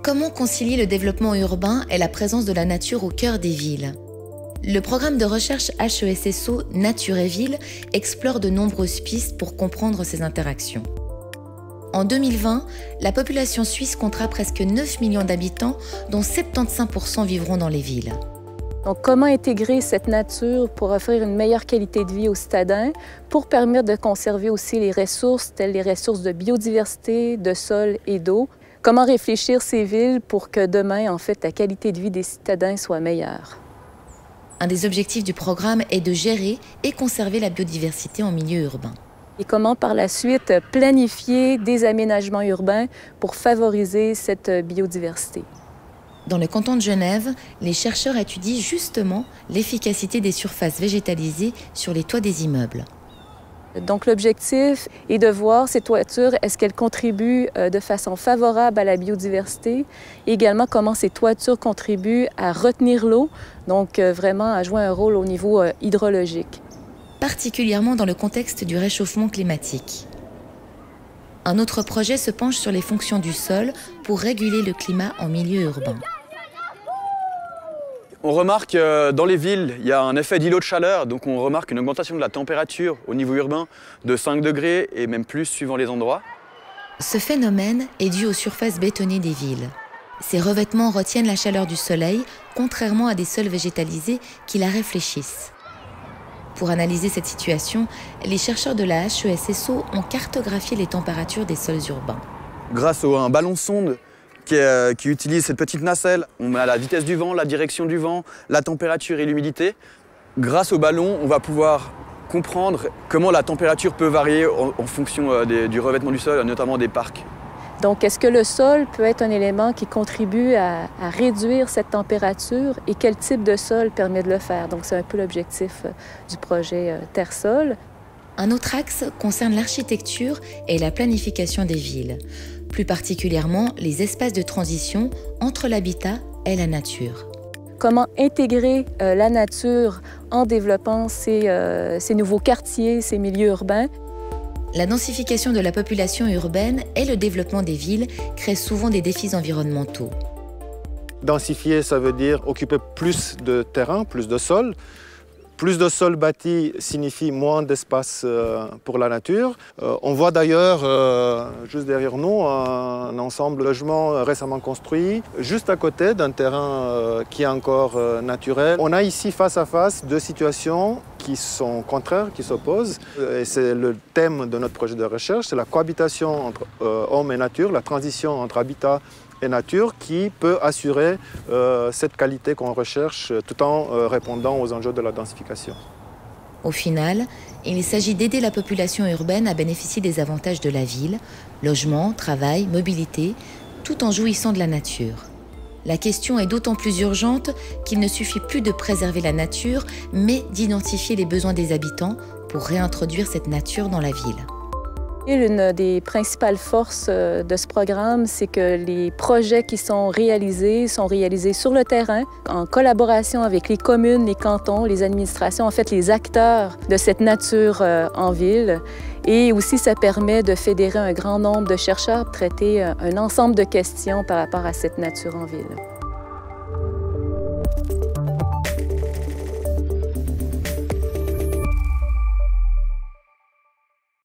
Comment concilier le développement urbain et la présence de la nature au cœur des villes? Le programme de recherche HESSO Nature et Ville explore de nombreuses pistes pour comprendre ces interactions. En 2020, la population suisse comptera presque 9 millions d'habitants, dont 75% vivront dans les villes. Donc, comment intégrer cette nature pour offrir une meilleure qualité de vie aux citadins, pour permettre de conserver aussi les ressources, telles les ressources de biodiversité, de sol et d'eau? Comment réfléchir ces villes pour que demain, en fait, la qualité de vie des citadins soit meilleure? Un des objectifs du programme est de gérer et conserver la biodiversité en milieu urbain. Et comment, par la suite, planifier des aménagements urbains pour favoriser cette biodiversité? Dans le canton de Genève, les chercheurs étudient justement l'efficacité des surfaces végétalisées sur les toits des immeubles. Donc l'objectif est de voir ces toitures, est-ce qu'elles contribuent de façon favorable à la biodiversité, et également comment ces toitures contribuent à retenir l'eau, donc vraiment à jouer un rôle au niveau hydrologique. Particulièrement dans le contexte du réchauffement climatique. Un autre projet se penche sur les fonctions du sol pour réguler le climat en milieu urbain. On remarque dans les villes, il y a un effet d'îlot de chaleur, donc on remarque une augmentation de la température au niveau urbain de 5 degrés et même plus suivant les endroits. Ce phénomène est dû aux surfaces bétonnées des villes. Ces revêtements retiennent la chaleur du soleil, contrairement à des sols végétalisés qui la réfléchissent. Pour analyser cette situation, les chercheurs de la HESSO ont cartographié les températures des sols urbains. Grâce à un ballon sonde qui utilise cette petite nacelle, on a la vitesse du vent, la direction du vent, la température et l'humidité. Grâce au ballon, on va pouvoir comprendre comment la température peut varier en fonction du revêtement du sol, notamment des parcs. Donc, est-ce que le sol peut être un élément qui contribue à réduire cette température et quel type de sol permet de le faire? Donc, c'est un peu l'objectif du projet Terre-Sol. Un autre axe concerne l'architecture et la planification des villes, plus particulièrement les espaces de transition entre l'habitat et la nature. Comment intégrer la nature en développant ces nouveaux quartiers, ces milieux urbains? La densification de la population urbaine et le développement des villes créent souvent des défis environnementaux. Densifier, ça veut dire occuper plus de terrain, plus de sol. Plus de sol bâti signifie moins d'espace pour la nature. On voit d'ailleurs, juste derrière nous, un ensemble de logements récemment construits, juste à côté d'un terrain qui est encore naturel. On a ici face à face deux situations qui sont contraires, qui s'opposent. Et c'est le thème de notre projet de recherche, c'est la cohabitation entre homme et nature, la transition entre habitat et nature qui peut assurer cette qualité qu'on recherche tout en répondant aux enjeux de la densification. Au final, il s'agit d'aider la population urbaine à bénéficier des avantages de la ville, logement, travail, mobilité, tout en jouissant de la nature. La question est d'autant plus urgente qu'il ne suffit plus de préserver la nature, mais d'identifier les besoins des habitants pour réintroduire cette nature dans la ville. L'une des principales forces de ce programme, c'est que les projets qui sont réalisés sur le terrain, en collaboration avec les communes, les cantons, les administrations, en fait les acteurs de cette nature en ville. Et aussi, ça permet de fédérer un grand nombre de chercheurs pour traiter un ensemble de questions par rapport à cette nature en ville.